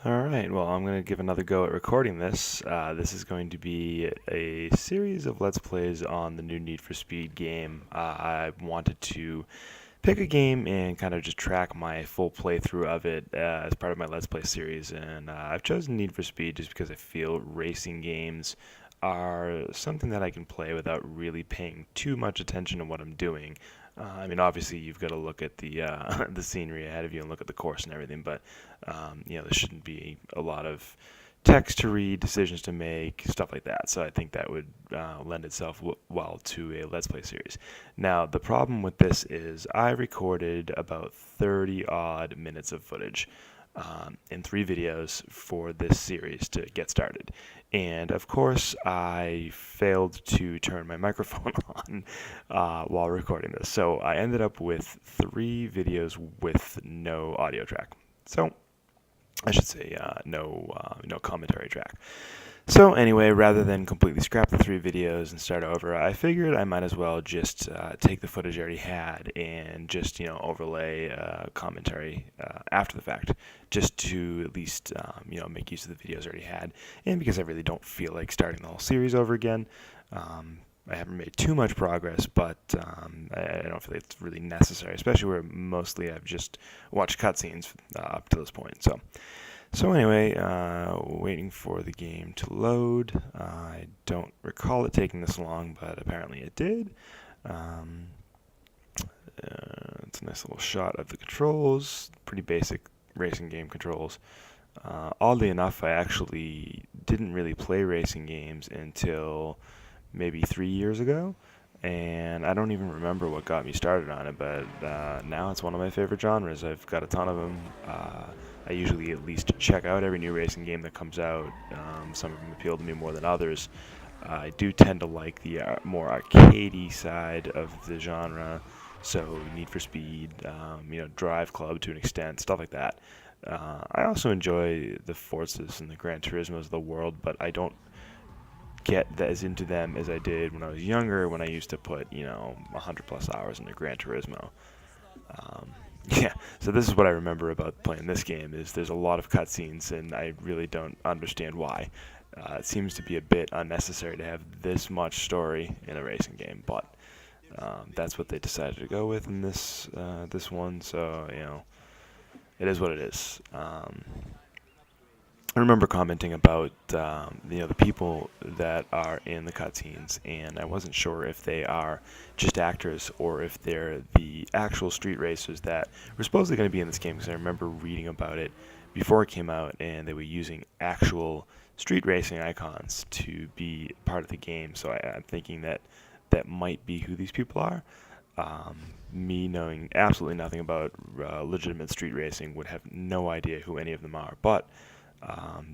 Alright, well, I'm going to give another go at recording this. This is going to be a series of Let's Plays on the new Need for Speed game. I wanted to pick a game and kind of just track my full playthrough of it as part of my Let's Play series, and I've chosen Need for Speed just because I feel racing games are something that I can play without really paying too much attention to what I'm doing. I mean, obviously, you've got to look at the the scenery ahead of you and look at the course and everything, but there shouldn't be a lot of text to read, decisions to make, stuff like that. So I think that would lend itself well to a Let's Play series. Now, the problem with this is I recorded about 30 odd minutes of footage in 3 videos for this series to get started. And of course, I failed to turn my microphone on while recording this. So I ended up with 3 videos with no audio track. So I should say no commentary track. So anyway, rather than completely scrap the 3 videos and start over, I figured I might as well just take the footage I already had and just overlay commentary after the fact, just to at least make use of the videos I already had. And because I really don't feel like starting the whole series over again, I haven't made too much progress, but I don't feel like it's really necessary, especially where mostly I've just watched cutscenes up to this point. So anyway, waiting for the game to load. I don't recall it taking this long, but apparently it did. It's a nice little shot of the controls, pretty basic racing game controls. Oddly enough, I actually didn't really play racing games until maybe 3 years ago, and I don't even remember what got me started on it, but now it's one of my favorite genres. I've got a ton of them. I usually at least check out every new racing game that comes out. Some of them appeal to me more than others. I do tend to like the more arcadey side of the genre, so Need for Speed, Drive Club to an extent, stuff like that. I also enjoy the Forzas and the Gran Turismos of the world, but I don't get as into them as I did when I was younger, when I used to put 100 plus hours into Gran Turismo. Um, yeah, so this is what I remember about playing this game: is there's a lot of cutscenes, and I really don't understand why. It seems to be a bit unnecessary to have this much story in a racing game, but that's what they decided to go with in this one. So it is what it is. I remember commenting about the people that are in the cutscenes, and I wasn't sure if they are just actors or if they're the actual street racers that were supposedly going to be in this game. Because I remember reading about it before it came out, and they were using actual street racing icons to be part of the game. So I'm thinking that that might be who these people are. Me knowing absolutely nothing about legitimate street racing would have no idea who any of them are, but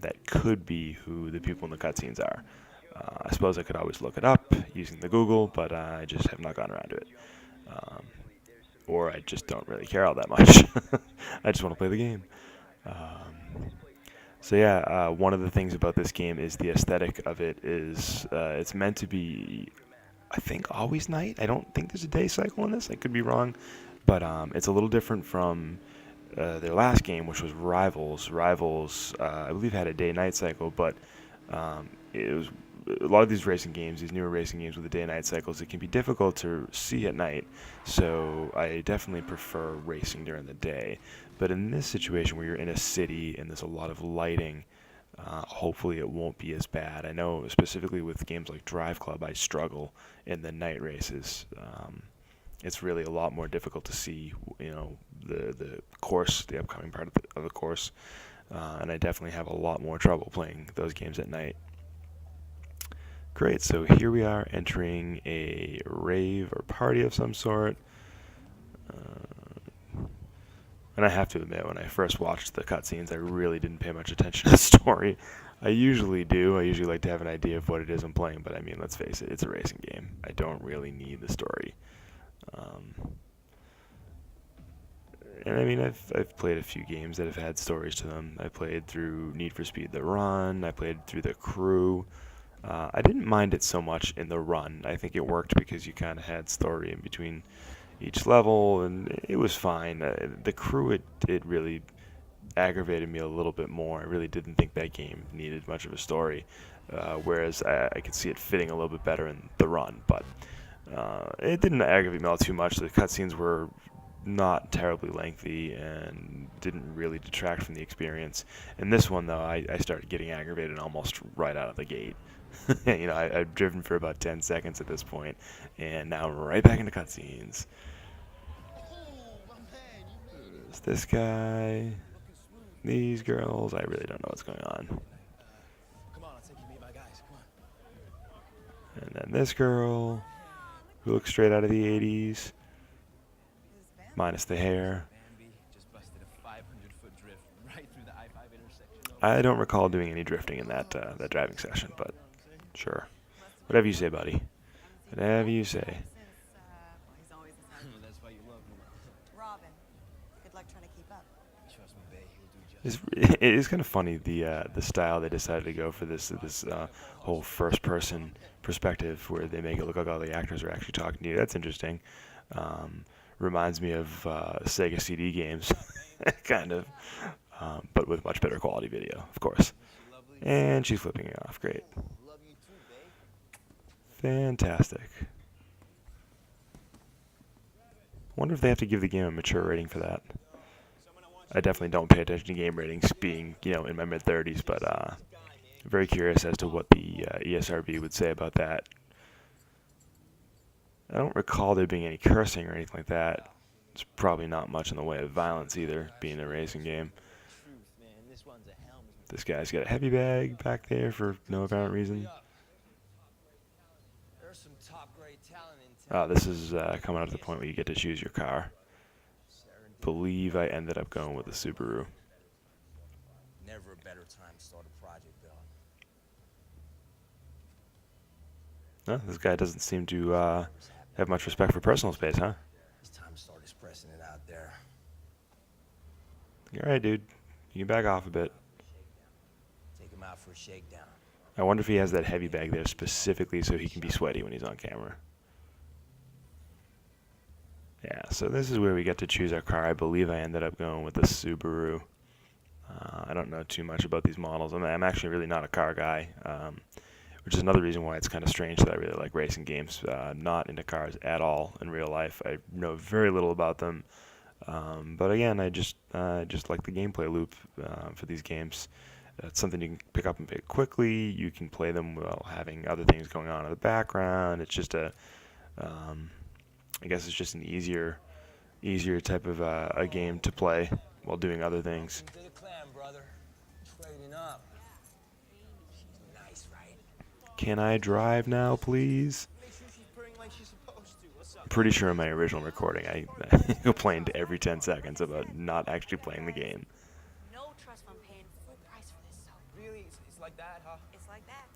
that could be who the people in the cutscenes are. I suppose I could always look it up using the Google, but I just have not gotten around to it. Um, or I just don't really care all that much. I just want to play the game. So yeah, one of the things about this game is the aesthetic of it is it's meant to be, I think, always night. I don't think there's a day cycle in this. I could be wrong, but it's a little different from their last game, which was Rivals. Rivals, I believe, had a day-night cycle, but it was a lot of these racing games, these newer racing games with the day-night cycles, it can be difficult to see at night. So I definitely prefer racing during the day. But in this situation where you're in a city and there's a lot of lighting, hopefully it won't be as bad. I know specifically with games like Drive Club, I struggle in the night races. It's really a lot more difficult to see, the course, the upcoming part of the course, and I definitely have a lot more trouble playing those games at night. Great, so here we are entering a rave or party of some sort. And I have to admit, when I first watched the cutscenes, I really didn't pay much attention to the story. I usually do. I usually like to have an idea of what it is I'm playing, but I mean, let's face it, it's a racing game. I don't really need the story. Um, and I mean, I've played a few games that have had stories to them. I played through Need for Speed: The Run. I played through The Crew. I didn't mind it so much in The Run. I think it worked because you kind of had story in between each level, and it was fine. The Crew, it really aggravated me a little bit more. I really didn't think that game needed much of a story, whereas I could see it fitting a little bit better in the run. But it didn't aggravate me all too much. The cutscenes were not terribly lengthy and didn't really detract from the experience. In this one, though, I started getting aggravated almost right out of the gate. I've driven for about 10 seconds at this point, and now I'm right back into cutscenes. There's this guy, these girls. I really don't know what's going on. And then this girl, who looks straight out of the 80s, minus the hair. I don't recall doing any drifting in that driving session, but sure. Whatever you say, buddy. Whatever you say. It is kind of funny the style they decided to go for this whole first-person perspective, where they make it look like all the actors are actually talking to you. That's interesting. Reminds me of Sega CD games, kind of, but with much better quality video, of course. And she's flipping it off. Great. Fantastic. Wonder if they have to give the game a mature rating for that. I definitely don't pay attention to game ratings, being in my mid-30s, but very curious as to what the ESRB would say about that. I don't recall there being any cursing or anything like that. It's probably not much in the way of violence either, being a racing game. This guy's got a heavy bag back there for no apparent reason. This is coming up to the point where you get to choose your car. Believe I ended up going with a Subaru. Never a better time to start a project, Bill. This guy doesn't seem to have much respect for personal space, huh? It's time to start expressing it out there. All right, dude. You can back off a bit. Take him out for a shakedown. I wonder if he has that heavy bag there specifically so he can be sweaty when he's on camera. Yeah, so this is where we get to choose our car. I believe I ended up going with the Subaru. I don't know too much about these models. I'm actually really not a car guy, which is another reason why it's kind of strange that I really like racing games. Not into cars at all in real life. I know very little about them. But again, I just like the gameplay loop for these games. It's something you can pick up and pick quickly. You can play them while having other things going on in the background. It's just I guess it's just an easier type of a game to play while doing other things. Can I drive now, please? I'm pretty sure in my original recording I complained every 10 seconds about not actually playing the game. No trust fund paying full price for this, so. Really? It's like that, huh? It's like that.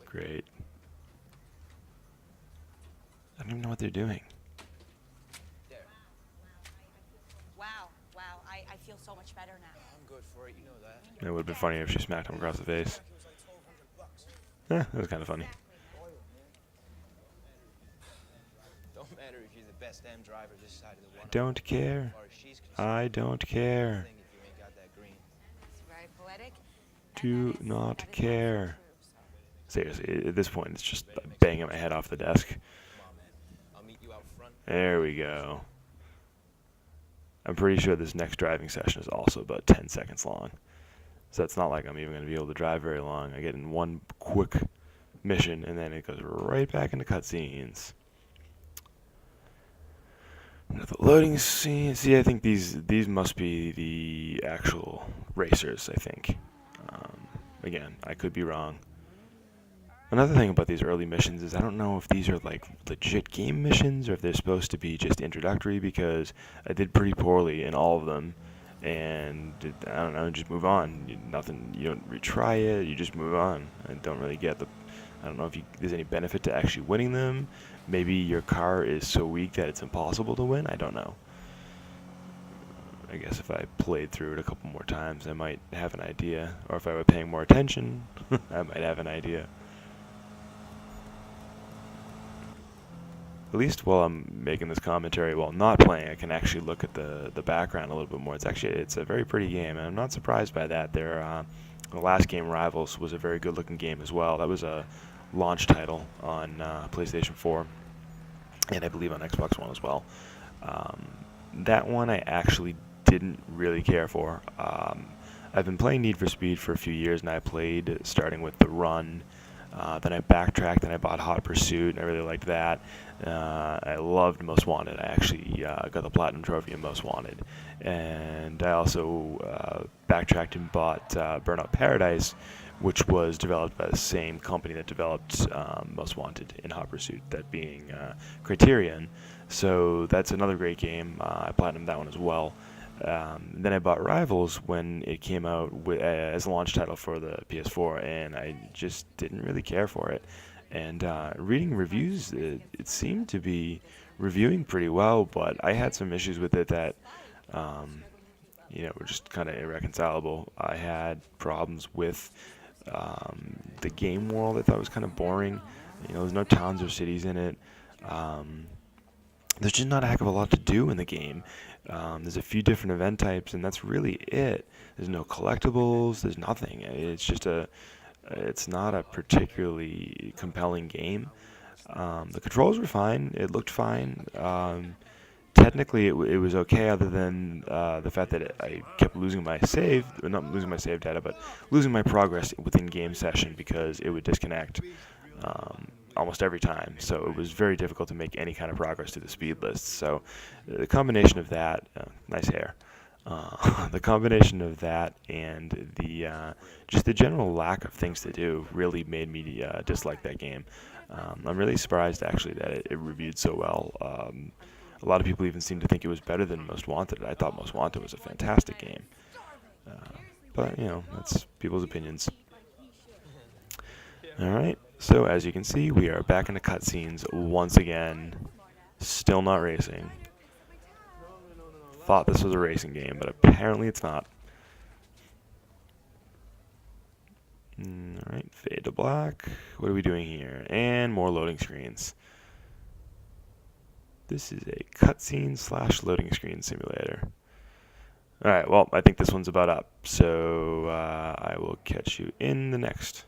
Great. I don't even know what they're doing. Wow, I feel so much better now. I'm good for it, you know that. It would have been funny if she smacked him across the face. That was kind of funny. Don't matter if you're the best damn driver this side of the water. I don't care. I don't care. It's very poetic. Do not care. Seriously, at this point, it's just banging my head off the desk. I'll meet you out front. There we go. I'm pretty sure this next driving session is also about 10 seconds long. So it's not like I'm even going to be able to drive very long. I get in one quick mission, and then it goes right back into cutscenes. The loading scene. See, I think these must be the actual racers, I think. Again, I could be wrong. Another thing about these early missions is I don't know if these are like legit game missions or if they're supposed to be just introductory, because I did pretty poorly in all of them, and I don't know, just move on. You don't retry it, you just move on. I don't really get I don't know if there's any benefit to actually winning them. Maybe your car is so weak that it's impossible to win. I don't know. I guess if I played through it a couple more times, I might have an idea. Or if I were paying more attention, I might have an idea. at least while I'm making this commentary, while not playing, I can actually look at the background a little bit more. It's a very pretty game, and I'm not surprised by that. The last game, Rivals, was a very good-looking game as well. That was a launch title on PlayStation 4, and I believe on Xbox One as well. That one I actually didn't really care for. I've been playing Need for Speed for a few years, and I played starting with The Run. Then I backtracked and I bought Hot Pursuit, and I really liked that. I loved Most Wanted. I actually got the Platinum Trophy in Most Wanted. And I also backtracked and bought Burnout Paradise, which was developed by the same company that developed Most Wanted in Hot Pursuit, that being Criterion. So that's another great game. I platinumed that one as well. Then I bought Rivals when it came out as a launch title for the PS4, and I just didn't really care for it. And reading reviews, it seemed to be reviewing pretty well, but I had some issues with it that were just kind of irreconcilable. I had problems with the game world. I thought it was kind of boring. There's no towns or cities in it. There's just not a heck of a lot to do in the game. There's a few different event types, and that's really it. There's no collectibles. There's nothing. It's not a particularly compelling game. The controls were fine. It looked fine. Technically, it was okay, other than the fact that I kept losing my save, not losing my save data, but losing my progress within game session because it would disconnect almost every time. So it was very difficult to make any kind of progress to the speed list. So the combination of that, nice hair, the combination of that and just the general lack of things to do really made me dislike that game. I'm really surprised actually that it reviewed so well. A lot of people even seem to think it was better than Most Wanted. I thought Most Wanted was a fantastic game. But, that's people's opinions. Alright, so as you can see, we are back into cutscenes once again. Still not racing. Thought this was a racing game, but apparently it's not. Alright, fade to black. What are we doing here? And more loading screens. This is a cutscene / loading screen simulator. Alright, well, I think this one's about up. So I will catch you in the next.